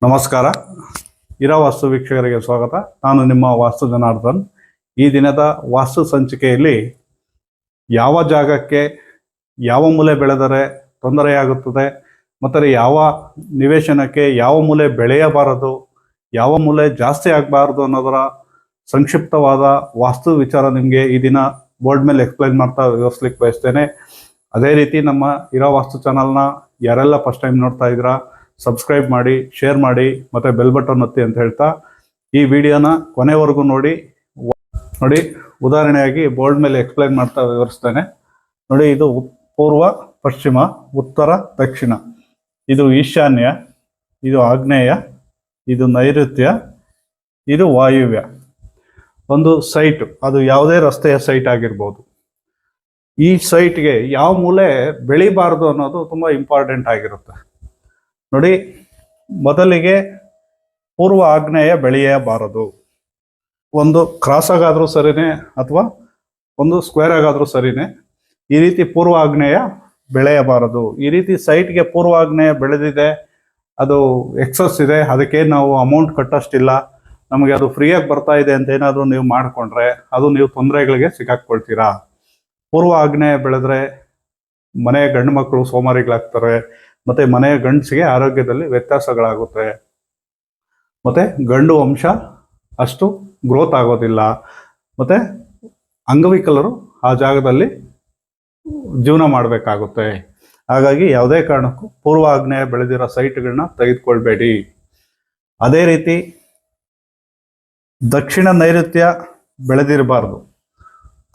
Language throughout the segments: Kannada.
ನಮಸ್ಕಾರ. ಇರಾ ವಾಸ್ತು ವೀಕ್ಷಕರಿಗೆ ಸ್ವಾಗತ. ನಾನು ನಿಮ್ಮ ವಾಸ್ತು ಜನಾರ್ದನ್. ಈ ದಿನದ ವಾಸ್ತು ಸಂಚಿಕೆಯಲ್ಲಿ ಯಾವ ಜಾಗಕ್ಕೆ ಯಾವ ಮೂಲೆ ಬೆಳೆದರೆ ತೊಂದರೆಯಾಗುತ್ತದೆ, ಮತ್ತು ಯಾವ ನಿವೇಶನಕ್ಕೆ ಯಾವ ಮೂಲೆ ಬೆಳೆಯಬಾರದು, ಯಾವ ಮೂಲೆ ಜಾಸ್ತಿ ಆಗಬಾರ್ದು ಅನ್ನೋದರ ಸಂಕ್ಷಿಪ್ತವಾದ ವಾಸ್ತು ವಿಚಾರ ನಿಮಗೆ ಈ ದಿನ ಬೋರ್ಡ್ ಮೇಲೆ ಎಕ್ಸ್ಪ್ಲೈನ್ ಮಾಡ್ತಾ ವಿವರಿಸ್ಲಿಕ್ಕೆ ಬಯಸ್ತೇನೆ. ಅದೇ ರೀತಿ ನಮ್ಮ ಇರಾ ವಾಸ್ತು ಚಾನಲ್ನ ಯಾರೆಲ್ಲ ಫಸ್ಟ್ ಟೈಮ್ ನೋಡ್ತಾ ಇದ್ದೀರಾ ಸಬ್ಸ್ಕ್ರೈಬ್ ಮಾಡಿ, ಶೇರ್ ಮಾಡಿ, ಮತ್ತು ಬೆಲ್ ಬಟನ್ ಒತ್ತಿ ಅಂತ ಹೇಳ್ತಾ ಈ ವಿಡಿಯೋನ ಕೊನೆವರೆಗೂ ನೋಡಿ. ಉದಾಹರಣೆಯಾಗಿ ಬೋರ್ಡ್ ಮೇಲೆ ಎಕ್ಸ್ಪ್ಲೈನ್ ಮಾಡ್ತಾ ವಿವರಿಸ್ತೇನೆ. ನೋಡಿ, ಇದು ಪೂರ್ವ, ಪಶ್ಚಿಮ, ಉತ್ತರ, ದಕ್ಷಿಣ, ಇದು ಈಶಾನ್ಯ, ಇದು ಆಗ್ನೇಯ, ಇದು ನೈಋತ್ಯ, ಇದು ವಾಯುವ್ಯ. ಒಂದು ಸೈಟ್, ಅದು ಯಾವುದೇ ರಸ್ತೆಯ ಸೈಟ್ ಆಗಿರ್ಬೋದು. ಈ ಸೈಟ್ಗೆ ಯಾವ ಮೂಲೆ ಬೆಳಿಬಾರ್ದು ಅನ್ನೋದು ತುಂಬ ಇಂಪಾರ್ಟೆಂಟ್ ಆಗಿರುತ್ತೆ. ನೋಡಿ, ಮೊದಲಿಗೆ ಪೂರ್ವ ಆಗ್ನೇಯ ಬೆಳೆಯಬಾರದು. ಒಂದು ಕ್ರಾಸ್ ಆಗಾದರೂ ಸರಿನೇ ಅಥವಾ ಒಂದು ಸ್ಕ್ವೇರ್ ಆಗಾದರೂ ಸರಿನೇ, ಈ ರೀತಿ ಪೂರ್ವ ಆಗ್ನೇಯ ಬೆಳೆಯಬಾರದು. ಈ ರೀತಿ ಸೈಟ್ಗೆ ಪೂರ್ವ ಆಗ್ನೇಯ ಬೆಳೆದಿದೆ, ಅದು ಎಕ್ಸಸ್ ಇದೆ, ಅದಕ್ಕೆ ನಾವು ಅಮೌಂಟ್ ಕಟ್ಟೋಷ್ಟಿಲ್ಲ, ನಮಗೆ ಅದು ಫ್ರೀಯಾಗಿ ಬರ್ತಾ ಇದೆ ಅಂತ ಏನಾದರೂ ನೀವು ಮಾಡಿಕೊಂಡ್ರೆ ಅದು ನೀವು ತೊಂದರೆಗಳಿಗೆ ಸಿಕ್ಕಾಕ್ಕೊಳ್ತೀರಾ. ಪೂರ್ವ ಆಗ್ನೇಯ ಬೆಳೆದ್ರೆ ಮನೆಯ ಗಂಡು ಮಕ್ಕಳು ಸೋಮಾರಿಗಳಾಗ್ತಾರೆ, ಮತ್ತು ಮನೆಯ ಗಂಡಸಿಗೆ ಆರೋಗ್ಯದಲ್ಲಿ ವ್ಯತ್ಯಾಸಗಳಾಗುತ್ತೆ, ಮತ್ತು ಗಂಡು ವಂಶ ಅಷ್ಟು ಗ್ರೋತ್ ಆಗೋದಿಲ್ಲ, ಮತ್ತು ಅಂಗವಿಕಲರು ಆ ಜಾಗದಲ್ಲಿ ಜೀವನ ಮಾಡಬೇಕಾಗುತ್ತೆ. ಹಾಗಾಗಿ ಯಾವುದೇ ಕಾರಣಕ್ಕೂ ಪೂರ್ವ ಆಗ್ನೇಯ ಬೆಳೆದಿರೋ ಸೈಟ್ಗಳನ್ನ ತೆಗೆದುಕೊಳ್ಬೇಡಿ. ಅದೇ ರೀತಿ ದಕ್ಷಿಣ ನೈಋತ್ಯ ಬೆಳೆದಿರಬಾರ್ದು.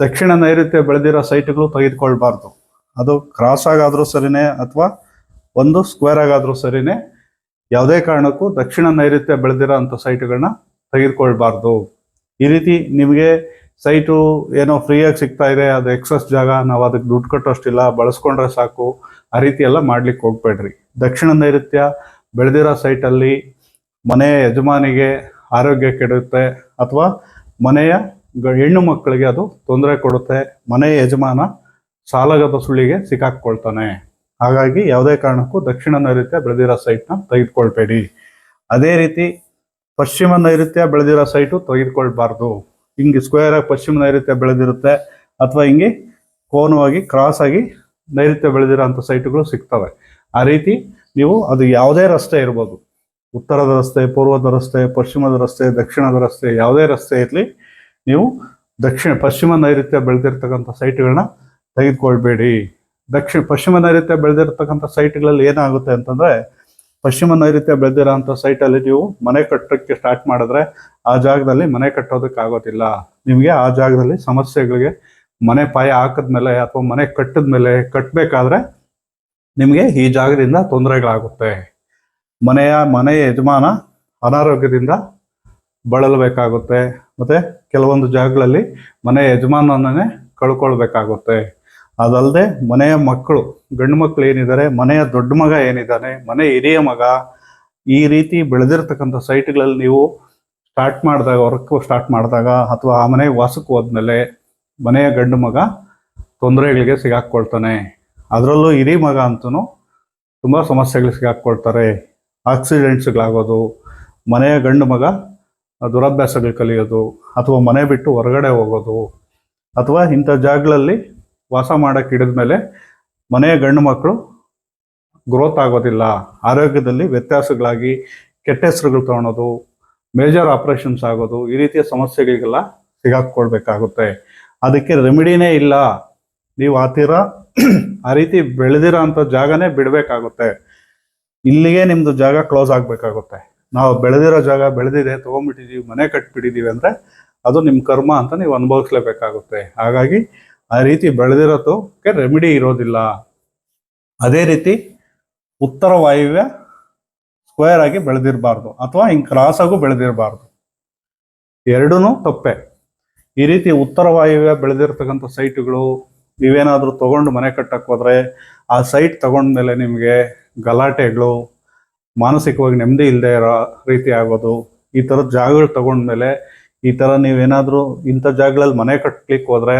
ದಕ್ಷಿಣ ನೈಋತ್ಯ ಬೆಳೆದಿರೋ ಸೈಟ್ಗಳು ತೆಗೆದುಕೊಳ್ಬಾರ್ದು. ಅದು ಕ್ರಾಸ್ ಆಗಾದರೂ ಸರಿನೇ ಅಥವಾ ಒಂದು ಸ್ಕ್ವೇರ್ ಆಗಾದರೂ ಸರಿನೇ, ಯಾವುದೇ ಕಾರಣಕ್ಕೂ ದಕ್ಷಿಣ ನೈಋತ್ಯ ಬೆಳೆದಿರೋ ಅಂಥ ಸೈಟ್ಗಳನ್ನ ತೆಗೆದುಕೊಳ್ಬಾರ್ದು. ಈ ರೀತಿ ನಿಮಗೆ ಸೈಟು ಏನೋ ಫ್ರೀಯಾಗಿ ಸಿಗ್ತಾ ಇದೆ, ಅದು ಎಕ್ಸಸ್ ಜಾಗ, ನಾವು ಅದಕ್ಕೆ ದುಡ್ಡು ಕಟ್ಟೋಷ್ಟಿಲ್ಲ, ಬಳಸ್ಕೊಂಡ್ರೆ ಸಾಕು, ಆ ರೀತಿ ಎಲ್ಲ ಮಾಡ್ಲಿಕ್ಕೆ ಹೋಗ್ಬೇಡ್ರಿ. ದಕ್ಷಿಣ ನೈಋತ್ಯ ಬೆಳೆದಿರೋ ಸೈಟಲ್ಲಿ ಮನೆಯ ಯಜಮಾನಿಗೆ ಆರೋಗ್ಯ ಕೆಡುತ್ತೆ, ಅಥವಾ ಮನೆಯ ಹೆಣ್ಣು ಮಕ್ಕಳಿಗೆ ಅದು ತೊಂದರೆ ಕೊಡುತ್ತೆ, ಮನೆಯ ಯಜಮಾನ ಸಾಲಗದ ಸುಳ್ಳಿಗೆ ಸಿಕ್ಕಾಕ್ಕೊಳ್ತಾನೆ. ಹಾಗಾಗಿ ಯಾವುದೇ ಕಾರಣಕ್ಕೂ ದಕ್ಷಿಣ ನೈಋತ್ಯ ಬೆಳೆದಿರೋ ಸೈಟ್ನ ತೆಗೆದುಕೊಳ್ಬೇಡಿ. ಅದೇ ರೀತಿ ಪಶ್ಚಿಮ ನೈಋತ್ಯ ಬೆಳೆದಿರೋ ಸೈಟು ತೆಗೆದುಕೊಳ್ಬಾರ್ದು. ಹಿಂಗೆ ಸ್ಕ್ವೇರ್ ಆಗಿ ಪಶ್ಚಿಮ ನೈಋತ್ಯ ಬೆಳೆದಿರುತ್ತೆ, ಅಥವಾ ಹಿಂಗೆ ಕೋನವಾಗಿ ಕ್ರಾಸ್ ಆಗಿ ನೈಋತ್ಯ ಬೆಳೆದಿರೋ ಅಂಥ ಸೈಟುಗಳು ಸಿಗ್ತವೆ. ಆ ರೀತಿ ನೀವು, ಅದು ಯಾವುದೇ ರಸ್ತೆ ಇರ್ಬೋದು, ಉತ್ತರದ ರಸ್ತೆ, ಪೂರ್ವದ ರಸ್ತೆ, ಪಶ್ಚಿಮದ ರಸ್ತೆ, ದಕ್ಷಿಣದ ರಸ್ತೆ, ಯಾವುದೇ ರಸ್ತೆ ಇರಲಿ, ನೀವು ಪಶ್ಚಿಮ ನೈಋತ್ಯ ಬೆಳೆದಿರ್ತಕ್ಕಂಥ ಸೈಟ್ಗಳನ್ನ ತೆಗೆದುಕೊಳ್ಬೇಡಿ. ಪಶ್ಚಿಮ ನೈಋತ್ಯ ಬೆಳೆದಿರ್ತಕ್ಕಂಥ ಸೈಟ್ಗಳಲ್ಲಿ ಏನಾಗುತ್ತೆ ಅಂತಂದರೆ, ಪಶ್ಚಿಮ ನೈಋತ್ಯ ಬೆಳೆದಿರೋ ಅಂಥ ಸೈಟಲ್ಲಿ ನೀವು ಮನೆ ಕಟ್ಟೋಕ್ಕೆ ಸ್ಟಾರ್ಟ್ ಮಾಡಿದ್ರೆ ಆ ಜಾಗದಲ್ಲಿ ಮನೆ ಕಟ್ಟೋದಕ್ಕಾಗೋದಿಲ್ಲ. ನಿಮಗೆ ಆ ಜಾಗದಲ್ಲಿ ಸಮಸ್ಯೆಗಳಿಗೆ, ಮನೆ ಪಾಯ ಹಾಕಿದ್ಮೇಲೆ ಅಥವಾ ಮನೆ ಕಟ್ಟಬೇಕಾದ್ರೆ ನಿಮಗೆ ಈ ಜಾಗದಿಂದ ತೊಂದರೆಗಳಾಗುತ್ತೆ. ಮನೆಯ ಯಜಮಾನ ಅನಾರೋಗ್ಯದಿಂದ ಬಳಲಬೇಕಾಗುತ್ತೆ, ಮತ್ತು ಕೆಲವೊಂದು ಜಾಗಗಳಲ್ಲಿ ಮನೆಯ ಯಜಮಾನನೇ ಕಳ್ಕೊಳ್ಬೇಕಾಗುತ್ತೆ. ಅದಲ್ಲದೆ ಮನೆಯ ಮಕ್ಕಳು, ಗಂಡು ಮಕ್ಕಳು ಏನಿದ್ದಾರೆ, ಮನೆಯ ದೊಡ್ಡ ಮಗ ಏನಿದ್ದಾನೆ, ಮನೆ ಹಿರಿಯ ಮಗ, ಈ ರೀತಿ ಬೆಳೆದಿರ್ತಕ್ಕಂಥ ಸೈಟ್ಗಳಲ್ಲಿ ನೀವು ವರ್ಕ್ ಸ್ಟಾರ್ಟ್ ಮಾಡಿದಾಗ ಅಥವಾ ಆ ಮನೆಗೆ ವಾಸಕ್ಕೆ ಹೋದ್ಮೇಲೆ ಮನೆಯ ಗಂಡು ಮಗ ತೊಂದರೆಗಳಿಗೆ ಸಿಗಾಕ್ಕೊಳ್ತಾನೆ. ಅದರಲ್ಲೂ ಹಿರಿಯ ಮಗ ಅಂತೂ ತುಂಬ ಸಮಸ್ಯೆಗಳಿಗೆ ಸಿಗಾಕ್ಕೊಳ್ತಾರೆ. ಆಕ್ಸಿಡೆಂಟ್ಸ್ಗಳಾಗೋದು, ಮನೆಯ ಗಂಡು ಮಗ ದುರಭ್ಯಾಸಗಳು ಕಲಿಯೋದು, ಅಥವಾ ಮನೆ ಬಿಟ್ಟು ಹೊರಗಡೆ ಹೋಗೋದು, ಅಥವಾ ಇಂಥ ಜಾಗಗಳಲ್ಲಿ ವಾಸ ಮಾಡೋಕ್ಕೆ ಹಿಡಿದ್ಮೇಲೆ ಮನೆಯ ಗಂಡು ಮಕ್ಕಳು ಗ್ರೋತ್ ಆಗೋದಿಲ್ಲ, ಆರೋಗ್ಯದಲ್ಲಿ ವ್ಯತ್ಯಾಸಗಳಾಗಿ ಕೆಟ್ಟ ಹೆಸರುಗಳು ತೊಗೊಳೋದು, ಮೇಜರ್ ಆಪರೇಷನ್ಸ್ ಆಗೋದು, ಈ ರೀತಿಯ ಸಮಸ್ಯೆಗಳಿಗೆಲ್ಲ ಸಿಗಾಕ್ಕೊಳ್ಬೇಕಾಗುತ್ತೆ. ಅದಕ್ಕೆ ರೆಮಿಡಿನೇ ಇಲ್ಲ. ನೀವು ಆ ರೀತಿ ಬೆಳೆದಿರೋ ಅಂಥ ಜಾಗನೇ ಬಿಡಬೇಕಾಗುತ್ತೆ. ಇಲ್ಲಿಗೆ ನಿಮ್ಮದು ಜಾಗ ಕ್ಲೋಸ್ ಆಗಬೇಕಾಗುತ್ತೆ. ನಾವು ಬೆಳೆದಿರೋ ಜಾಗ ಬೆಳೆದಿದೆ, ತೊಗೊಂಡ್ಬಿಟ್ಟಿದ್ದೀವಿ, ಮನೆ ಕಟ್ಬಿಟ್ಟಿದ್ದೀವಿ ಅಂದರೆ ಅದು ನಿಮ್ಮ ಕರ್ಮ ಅಂತ ನೀವು ಅನುಭವಿಸ್ಲೇಬೇಕಾಗುತ್ತೆ. ಹಾಗಾಗಿ ಆ ರೀತಿ ಬೆಳೆದಿರೋದಕ್ಕೆ ರೆಮಿಡಿ ಇರೋದಿಲ್ಲ. ಅದೇ ರೀತಿ ಉತ್ತರ ವಾಯುವ್ಯ ಸ್ಕ್ವೇರ್ ಆಗಿ ಬೆಳೆದಿರಬಾರ್ದು, ಅಥವಾ ಹಿಂಗೆ ಕ್ರಾಸ್ ಆಗು ಬೆಳೆದಿರಬಾರ್ದು. ಎರಡೂ ತಪ್ಪೆ. ಈ ರೀತಿ ಉತ್ತರ ವಾಯುವ್ಯ ಬೆಳೆದಿರ್ತಕ್ಕಂಥ ಸೈಟುಗಳು ನೀವೇನಾದರೂ ತೊಗೊಂಡು ಮನೆ ಕಟ್ಟಕ್ಕೆ ಹೋದರೆ, ಆ ಸೈಟ್ ತಗೊಂಡ್ಮೇಲೆ ನಿಮಗೆ ಗಲಾಟೆಗಳು, ಮಾನಸಿಕವಾಗಿ ನೆಮ್ಮದಿ ಇಲ್ಲದೆ ಇರೋ ರೀತಿ ಆಗೋದು, ಈ ಥರದ ಜಾಗಗಳು ತಗೊಂಡ್ಮೇಲೆ, ಈ ಥರ ನೀವೇನಾದರೂ ಇಂಥ ಜಾಗಗಳಲ್ಲಿ ಮನೆ ಕಟ್ಟಲಿಕ್ಕೆ ಹೋದರೆ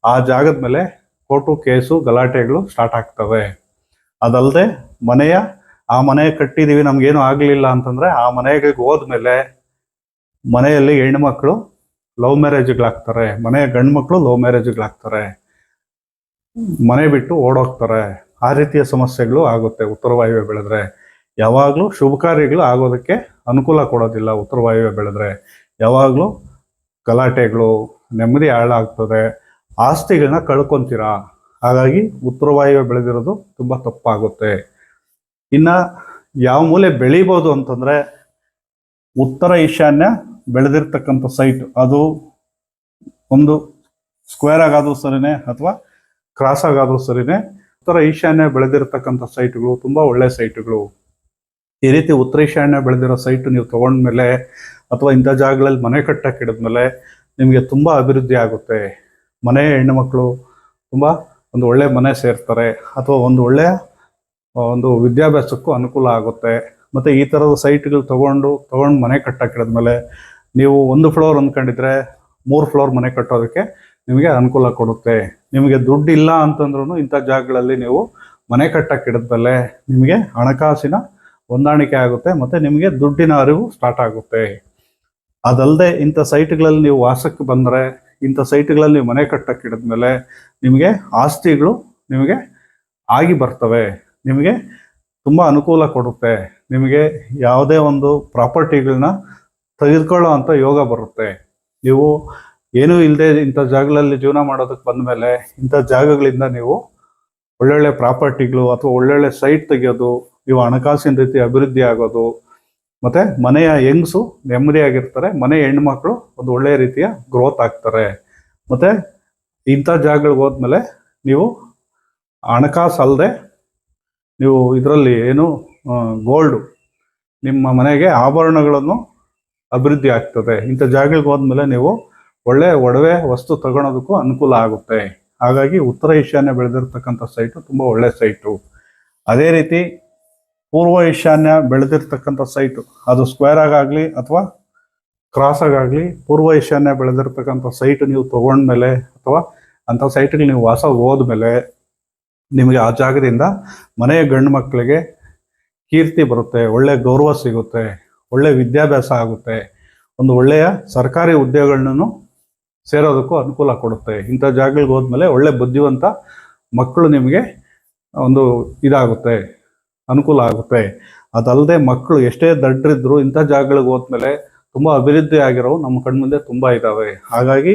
ಆ ಜಾಗದ ಮೇಲೆ ಕೋರ್ಟು ಕೇಸು ಗಲಾಟೆಗಳು ಸ್ಟಾರ್ಟ್ ಆಗ್ತವೆ. ಅದಲ್ಲದೆ ಮನೆಯ ಆ ಮನೆ ಕಟ್ಟಿದೀವಿ ನಮ್ಗೇನು ಆಗ್ಲಿಲ್ಲ ಅಂತಂದ್ರೆ ಆ ಮನೆಗೆ ಹೋದ್ಮೇಲೆ ಮನೆಯಲ್ಲಿ ಹೆಣ್ಮಕ್ಳು ಲವ್ ಮ್ಯಾರೇಜ್ಗಳಾಗ್ತಾರೆ, ಮನೆಯ ಗಂಡು ಮಕ್ಕಳು ಲವ್ ಮ್ಯಾರೇಜ್ಗಳಾಗ್ತಾರೆ, ಮನೆ ಬಿಟ್ಟು ಓಡೋಗ್ತಾರೆ. ಆ ರೀತಿಯ ಸಮಸ್ಯೆಗಳು ಆಗುತ್ತೆ ಉತ್ತರ ವಾಯುವ್ಯ ಬೆಳೆದ್ರೆ. ಯಾವಾಗಲೂ ಶುಭ ಕಾರ್ಯಗಳು ಆಗೋದಕ್ಕೆ ಅನುಕೂಲ ಕೊಡೋದಿಲ್ಲ ಉತ್ತರ ವಾಯುವ್ಯ ಬೆಳೆದ್ರೆ. ಯಾವಾಗಲೂ ಗಲಾಟೆಗಳು, ನೆಮ್ಮದಿ ಹಾಳಾಗ್ತದೆ, ಆಸ್ತಿಗಳನ್ನ ಕಳ್ಕೊಂತೀರಾ. ಹಾಗಾಗಿ ಉತ್ತರ ವಾಯುವ್ಯ ಬೆಳೆದಿರೋದು ತುಂಬ ತಪ್ಪಾಗುತ್ತೆ. ಇನ್ನು ಯಾವ ಮೂಲೆ ಬೆಳಿಬೋದು ಅಂತಂದರೆ, ಉತ್ತರ ಈಶಾನ್ಯ ಬೆಳೆದಿರ್ತಕ್ಕಂಥ ಸೈಟ್, ಅದು ಒಂದು ಸ್ಕ್ವೇರ್ ಆಗಾದ್ರೂ ಸರಿನೇ ಅಥವಾ ಕ್ರಾಸ್ ಆಗಾದ್ರೂ ಸರಿನೇ, ಉತ್ತರ ಈಶಾನ್ಯ ಬೆಳೆದಿರ್ತಕ್ಕಂಥ ಸೈಟ್ಗಳು ತುಂಬ ಒಳ್ಳೆ ಸೈಟ್ಗಳು. ಈ ರೀತಿ ಉತ್ತರ ಈಶಾನ್ಯ ಬೆಳೆದಿರೋ ಸೈಟ್ ನೀವು ತಗೊಂಡ್ಮೇಲೆ ಅಥವಾ ಇಂಥ ಜಾಗಗಳಲ್ಲಿ ಮನೆ ಕಟ್ಟಕ್ಕೆ ಹಿಡಿದ್ಮೇಲೆ ನಿಮಗೆ ತುಂಬ ಅಭಿವೃದ್ಧಿ ಆಗುತ್ತೆ. ಮನೆ ಹೆಣ್ಣು ಮಕ್ಕಳು ತುಂಬ ಒಂದು ಒಳ್ಳೆ ಮನೆ ಸೇರ್ತಾರೆ, ಅಥವಾ ಒಂದು ಒಳ್ಳೆಯ ಒಂದು ವಿದ್ಯಾಭ್ಯಾಸಕ್ಕೂ ಅನುಕೂಲ ಆಗುತ್ತೆ. ಮತ್ತು ಈ ಥರದ ಸೈಟ್ಗಳು ತಗೊಂಡು ಮನೆ ಕಟ್ಟಕ್ಕೆ ಹಿಡಿದ್ಮೇಲೆ ನೀವು 1 ಫ್ಲೋರ್ ಅಂದ್ಕೊಂಡಿದ್ರೆ 3 ಫ್ಲೋರ್ ಮನೆ ಕಟ್ಟೋದಕ್ಕೆ ನಿಮಗೆ ಅನುಕೂಲ ಕೊಡುತ್ತೆ. ನಿಮಗೆ ದುಡ್ಡು ಇಲ್ಲ ಅಂತಂದ್ರೂ ಇಂಥ ಜಾಗಗಳಲ್ಲಿ ನೀವು ಮನೆ ಕಟ್ಟಕ್ಕೆ ಹಿಡಿದ್ಮೇಲೆ ನಿಮಗೆ ಹಣಕಾಸಿನ ಹೊಂದಾಣಿಕೆ ಆಗುತ್ತೆ, ಮತ್ತು ನಿಮಗೆ ದುಡ್ಡಿನ ಅರಿವು ಸ್ಟಾರ್ಟ್ ಆಗುತ್ತೆ. ಅದಲ್ಲದೆ ಇಂಥ ಸೈಟ್ಗಳಲ್ಲಿ ನೀವು ವಾಸಕ್ಕೆ ಬಂದರೆ, ಇಂಥ ಸೈಟ್ಗಳಲ್ಲಿ ನೀವು ಮನೆ ಕಟ್ಟಕ್ಕೆ ಹಿಡಿದ್ಮೇಲೆ ನಿಮಗೆ ಆಸ್ತಿಗಳು ನಿಮಗೆ ಆಗಿ ಬರ್ತವೆ, ನಿಮಗೆ ತುಂಬ ಅನುಕೂಲ ಕೊಡುತ್ತೆ. ನಿಮಗೆ ಯಾವುದೇ ಒಂದು ಪ್ರಾಪರ್ಟಿಗಳನ್ನ ತೆಗೆದುಕೊಳ್ಳೋ ಅಂಥ ಯೋಗ ಬರುತ್ತೆ. ನೀವು ಏನೂ ಇಲ್ಲದೆ ಇಂಥ ಜಾಗಗಳಲ್ಲಿ ಜೀವನ ಮಾಡೋದಕ್ಕೆ ಬಂದಮೇಲೆ ಇಂಥ ಜಾಗಗಳಿಂದ ನೀವು ಒಳ್ಳೊಳ್ಳೆ ಪ್ರಾಪರ್ಟಿಗಳು ಅಥವಾ ಒಳ್ಳೊಳ್ಳೆ ಸೈಟ್ ತೆಗೆಯೋದು, ನೀವು ಹಣಕಾಸಿನ ರೀತಿ ಅಭಿವೃದ್ಧಿ ಆಗೋದು, ಮತ್ತು ಮನೆಯ ಹೆಂಗಸು ನೆಮ್ಮದಿಯಾಗಿರ್ತಾರೆ, ಮನೆ ಹೆಣ್ಮಕ್ಳು ಒಂದು ಒಳ್ಳೆಯ ರೀತಿಯ ಗ್ರೋತ್ ಆಗ್ತಾರೆ. ಮತ್ತು ಇಂಥ ಜಾಗಗಳಿಗೆ ಹೋದ್ಮೇಲೆ ನೀವು ಹಣಕಾಸು ಅಲ್ಲದೆ ನೀವು ಇದರಲ್ಲಿ ಏನು ಗೋಲ್ಡು, ನಿಮ್ಮ ಮನೆಗೆ ಆಭರಣಗಳನ್ನು ಅಭಿವೃದ್ಧಿ ಆಗ್ತದೆ. ಇಂಥ ಜಾಗಗಳಿಗೆ ಹೋದ್ಮೇಲೆ ನೀವು ಒಳ್ಳೆ ಒಡವೆ ವಸ್ತು ತಗೊಳೋದಕ್ಕೂ ಅನುಕೂಲ ಆಗುತ್ತೆ. ಹಾಗಾಗಿ ಉತ್ತರ ಈಶಾನ್ಯ ಬೆಳೆದಿರ್ತಕ್ಕಂಥ ಸೈಟು ತುಂಬ ಒಳ್ಳೆ ಸೈಟು. ಅದೇ ರೀತಿ ಪೂರ್ವ ಈಶಾನ್ಯ ಬೆಳೆದಿರ್ತಕ್ಕಂಥ ಸೈಟು, ಅದು ಸ್ಕ್ವೇರ್ ಆಗಾಗಲಿ ಅಥವಾ ಕ್ರಾಸ್ ಆಗಾಗಲಿ, ಪೂರ್ವ ಈಶಾನ್ಯ ಬೆಳೆದಿರ್ತಕ್ಕಂಥ ಸೈಟ್ ನೀವು ತೊಗೊಂಡ್ಮೇಲೆ ಅಥವಾ ಅಂಥ ಸೈಟ್ಗೆ ನೀವು ವಾಸ ಹೋದ್ಮೇಲೆ ನಿಮಗೆ ಆ ಜಾಗದಿಂದ ಮನೆಯ ಗಂಡು ಮಕ್ಕಳಿಗೆ ಕೀರ್ತಿ ಬರುತ್ತೆ, ಒಳ್ಳೆ ಗೌರವ ಸಿಗುತ್ತೆ, ಒಳ್ಳೆ ವಿದ್ಯಾಭ್ಯಾಸ ಆಗುತ್ತೆ, ಒಂದು ಒಳ್ಳೆಯ ಸರ್ಕಾರಿ ಉದ್ಯೋಗಗಳನ್ನು ಸೇರೋದಕ್ಕೂ ಅನುಕೂಲ ಕೊಡುತ್ತೆ. ಇಂಥ ಜಾಗಗಳಿಗೆ ಹೋದ್ಮೇಲೆ ಒಳ್ಳೆ ಬುದ್ಧಿವಂತ ಮಕ್ಕಳು ನಿಮಗೆ ಒಂದು ಇದಾಗುತ್ತೆ, ಅನುಕೂಲ ಆಗುತ್ತೆ. ಅದಲ್ಲದೆ ಮಕ್ಕಳು ಎಷ್ಟೇ ದಡ್ಡರಿದ್ರು ಇಂಥ ಜಾಗಗಳಿಗೆ ಹೋದ್ಮೇಲೆ ತುಂಬ ಅಭಿವೃದ್ಧಿ ಆಗಿರೋವು ನಮ್ಮ ಕಣ್ಮುಂದೆ ತುಂಬ ಇದ್ದಾವೆ. ಹಾಗಾಗಿ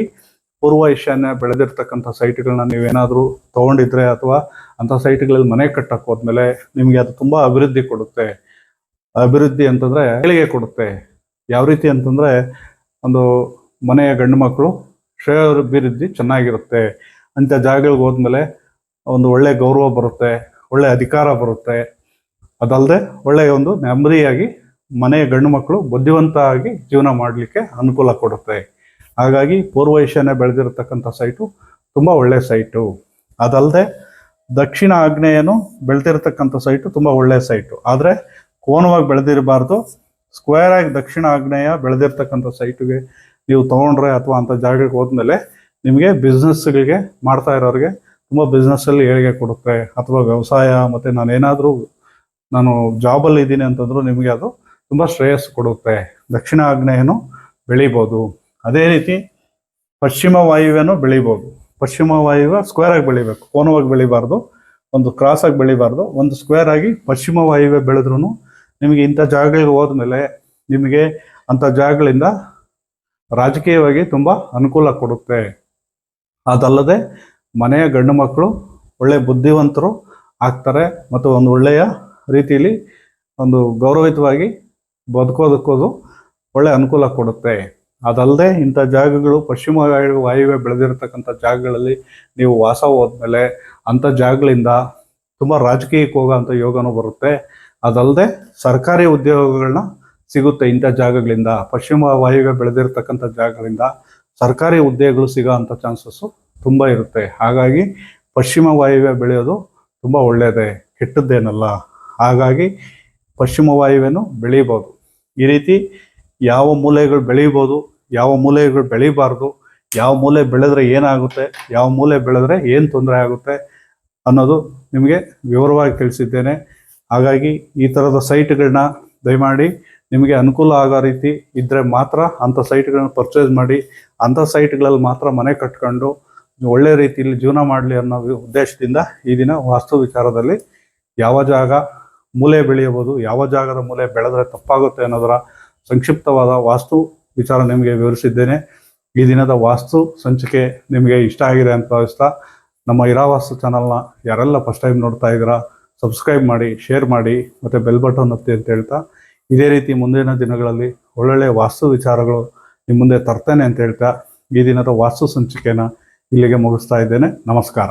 ಪೂರ್ವ ಈಶಾನ್ಯ ಬೆಳೆದಿರ್ತಕ್ಕಂಥ ಸೈಟ್ಗಳನ್ನ ನೀವೇನಾದರೂ ತೊಗೊಂಡಿದ್ರೆ ಅಥವಾ ಅಂಥ ಸೈಟ್ಗಳಲ್ಲಿ ಮನೆ ಕಟ್ಟಕ್ಕೆ ಹೋದ್ಮೇಲೆ ನಿಮಗೆ ಅದು ತುಂಬ ಅಭಿವೃದ್ಧಿ ಕೊಡುತ್ತೆ. ಅಭಿವೃದ್ಧಿ ಅಂತಂದರೆ ಏಳಿಗೆ ಕೊಡುತ್ತೆ. ಯಾವ ರೀತಿ ಅಂತಂದರೆ, ಒಂದು ಮನೆಯ ಗಂಡು ಮಕ್ಕಳು ಶ್ರೇಯೋಭಿವೃದ್ಧಿ ಚೆನ್ನಾಗಿರುತ್ತೆ. ಅಂಥ ಜಾಗಗಳಿಗೆ ಹೋದ್ಮೇಲೆ ಒಂದು ಒಳ್ಳೆ ಗೌರವ ಬರುತ್ತೆ, ಒಳ್ಳೆ ಅಧಿಕಾರ ಬರುತ್ತೆ. ಅದಲ್ಲದೆ ಒಳ್ಳೆಯ ಒಂದು ನೆಮ್ಮದಿಯಾಗಿ ಮನೆಯ ಗಂಡು ಮಕ್ಕಳು ಬುದ್ಧಿವಂತ ಆಗಿ ಜೀವನ ಮಾಡಲಿಕ್ಕೆ ಅನುಕೂಲ ಕೊಡುತ್ತೆ. ಹಾಗಾಗಿ ಪೂರ್ವ ಈಶಾನ್ಯ ಬೆಳೆದಿರತಕ್ಕಂಥ ಸೈಟು ತುಂಬ ಒಳ್ಳೆಯ ಸೈಟು. ಅದಲ್ಲದೆ ದಕ್ಷಿಣ ಆಗ್ನೇಯನು ಬೆಳೆದಿರತಕ್ಕಂಥ ಸೈಟು ತುಂಬ ಒಳ್ಳೆಯ ಸೈಟು. ಆದರೆ ಕೋನವಾಗಿ ಬೆಳೆದಿರಬಾರ್ದು. ಸ್ಕ್ವೇರ್ ಆಗಿ ದಕ್ಷಿಣ ಆಗ್ನೇಯ ಬೆಳೆದಿರ್ತಕ್ಕಂಥ ಸೈಟಿಗೆ ನೀವು ತೊಗೊಂಡ್ರೆ ಅಥವಾ ಅಂಥ ಜಾಗಕ್ಕೆ ಹೋದ್ಮೇಲೆ ನಿಮಗೆ ಬಿಸ್ನೆಸ್ಗಳಿಗೆ ಮಾಡ್ತಾ ಇರೋರಿಗೆ ತುಂಬ ಬಿಸ್ನೆಸ್ಸಲ್ಲಿ ಏಳಿಗೆ ಕೊಡುತ್ತೆ. ಅಥವಾ ವ್ಯವಸಾಯ, ಮತ್ತು ನಾನು ಜಾಬಲ್ಲಿ ಇದ್ದೀನಿ ಅಂತಂದ್ರೂ ನಿಮಗೆ ಅದು ತುಂಬ ಶ್ರೇಯಸ್ಸು ಕೊಡುತ್ತೆ. ದಕ್ಷಿಣ ಆಗ್ನೇಯನು ಬೆಳಿಬೋದು. ಅದೇ ರೀತಿ ಪಶ್ಚಿಮ ವಾಯುವ್ಯನೂ ಬೆಳಿಬೋದು. ಪಶ್ಚಿಮ ವಾಯುವ್ಯ ಸ್ಕ್ವೇರ್ ಆಗಿ ಬೆಳಿಬೇಕು, ಕೋನವಾಗಿ ಬೆಳಿಬಾರ್ದು, ಒಂದು ಕ್ರಾಸ್ ಆಗಿ ಬೆಳಿಬಾರ್ದು. ಒಂದು ಸ್ಕ್ವೇರ್ ಆಗಿ ಪಶ್ಚಿಮ ವಾಯುವ್ಯ ಬೆಳೆದ್ರೂ ನಿಮಗೆ ಇಂಥ ಜಾಗಗಳಿಗೆ ಹೋದ್ಮೇಲೆ ನಿಮಗೆ ಅಂಥ ಜಾಗಗಳಿಂದ ರಾಜಕೀಯವಾಗಿ ತುಂಬ ಅನುಕೂಲ ಕೊಡುತ್ತೆ. ಅದಲ್ಲದೆ ಮನೆಯ ಗಂಡು ಮಕ್ಕಳು ಒಳ್ಳೆಯ ಬುದ್ಧಿವಂತರು ಆಗ್ತಾರೆ, ಮತ್ತು ಒಂದು ಒಳ್ಳೆಯ ರೀತಿಯಲ್ಲಿ ಒಂದು ಗೌರವಿತವಾಗಿ ಬದುಕೋದಕ್ಕೋದು ಒಳ್ಳೆ ಅನುಕೂಲ ಕೊಡುತ್ತೆ. ಅದಲ್ಲದೆ ಇಂಥ ಜಾಗಗಳು ಪಶ್ಚಿಮ ವಾಯುವ್ಯ ಬೆಳೆದಿರತಕ್ಕಂಥ ಜಾಗಗಳಲ್ಲಿ ನೀವು ವಾಸ ಹೋದ್ಮೇಲೆ ಅಂಥ ಜಾಗಗಳಿಂದ ತುಂಬ ರಾಜಕೀಯಕ್ಕೆ ಹೋಗೋಂಥ ಯೋಗನೂ ಬರುತ್ತೆ. ಅದಲ್ಲದೆ ಸರ್ಕಾರಿ ಉದ್ಯೋಗಗಳನ್ನ ಸಿಗುತ್ತೆ ಇಂಥ ಜಾಗಗಳಿಂದ. ಪಶ್ಚಿಮ ವಾಯುವ್ಯ ಬೆಳೆದಿರ್ತಕ್ಕಂಥ ಜಾಗಗಳಿಂದ ಸರ್ಕಾರಿ ಉದ್ಯೋಗಗಳು ಸಿಗೋ ಅಂಥ ಚಾನ್ಸಸ್ಸು ತುಂಬ ಇರುತ್ತೆ. ಹಾಗಾಗಿ ಪಶ್ಚಿಮ ವಾಯುವ್ಯ ಬೆಳೆಯೋದು ತುಂಬ ಒಳ್ಳೆಯದೇ, ಕೆಟ್ಟದ್ದೇನಲ್ಲ. ಹಾಗಾಗಿ ಪಶ್ಚಿಮ ವಾಯುವ್ಯನೂ ಬೆಳೀಬೋದು. ಈ ರೀತಿ ಯಾವ ಮೂಲೆಗಳು ಬೆಳೀಬೋದು, ಯಾವ ಮೂಲೆಗಳು ಬೆಳೀಬಾರ್ದು, ಯಾವ ಮೂಲೆ ಬೆಳೆದ್ರೆ ಏನಾಗುತ್ತೆ, ಯಾವ ಮೂಲೆ ಬೆಳೆದ್ರೆ ಏನು ತೊಂದರೆ ಆಗುತ್ತೆ ಅನ್ನೋದು ನಿಮಗೆ ವಿವರವಾಗಿ ತಿಳಿಸಿದ್ದೇನೆ. ಹಾಗಾಗಿ ಈ ಥರದ ಸೈಟ್ಗಳನ್ನ ದಯಮಾಡಿ ನಿಮಗೆ ಅನುಕೂಲ ಆಗೋ ರೀತಿ ಇದ್ದರೆ ಮಾತ್ರ ಅಂಥ ಸೈಟ್ಗಳನ್ನ ಪರ್ಚೇಸ್ ಮಾಡಿ, ಅಂಥ ಸೈಟ್ಗಳಲ್ಲಿ ಮಾತ್ರ ಮನೆ ಕಟ್ಕೊಂಡು ಒಳ್ಳೆ ರೀತಿಯಲ್ಲಿ ಜೀವನ ಮಾಡಲಿ ಅನ್ನೋ ಉದ್ದೇಶದಿಂದ ಈ ದಿನ ವಾಸ್ತು ವಿಚಾರದಲ್ಲಿ ಯಾವ ಜಾಗ ಮೂಲೆ ಬೆಳೆಯಬಹುದು, ಯಾವ ಜಾಗದ ಮೂಲೆ ಬೆಳೆದ್ರೆ ತಪ್ಪಾಗುತ್ತೆ ಅನ್ನೋದರ ಸಂಕ್ಷಿಪ್ತವಾದ ವಾಸ್ತು ವಿಚಾರ ನಿಮಗೆ ವಿವರಿಸಿದ್ದೇನೆ. ಈ ದಿನದ ವಾಸ್ತು ಸಂಚಿಕೆ ನಿಮಗೆ ಇಷ್ಟ ಆಗಿದೆ ಅಂತ ಭಾವಿಸ್ತಾ, ನಮ್ಮ ಇರಾವಾಸ್ತು ಚಾನಲ್ನ ಯಾರೆಲ್ಲ ಫಸ್ಟ್ ಟೈಮ್ ನೋಡ್ತಾ ಇದ್ದೀರಾ ಸಬ್ಸ್ಕ್ರೈಬ್ ಮಾಡಿ, ಶೇರ್ ಮಾಡಿ ಮತ್ತು ಬೆಲ್ ಬಟನ್ ಒತ್ತಿ ಅಂತ ಹೇಳ್ತಾ, ಇದೇ ರೀತಿ ಮುಂದಿನ ದಿನಗಳಲ್ಲಿ ಒಳ್ಳೊಳ್ಳೆ ವಾಸ್ತು ವಿಚಾರಗಳು ನಿಮ್ಮ ಮುಂದೆ ತರ್ತೇನೆ ಅಂತ ಹೇಳ್ತಾ ಈ ದಿನದ ವಾಸ್ತು ಸಂಚಿಕೆನ ಇಲ್ಲಿಗೆ ಮುಗಿಸ್ತಾ ಇದ್ದೇನೆ. ನಮಸ್ಕಾರ.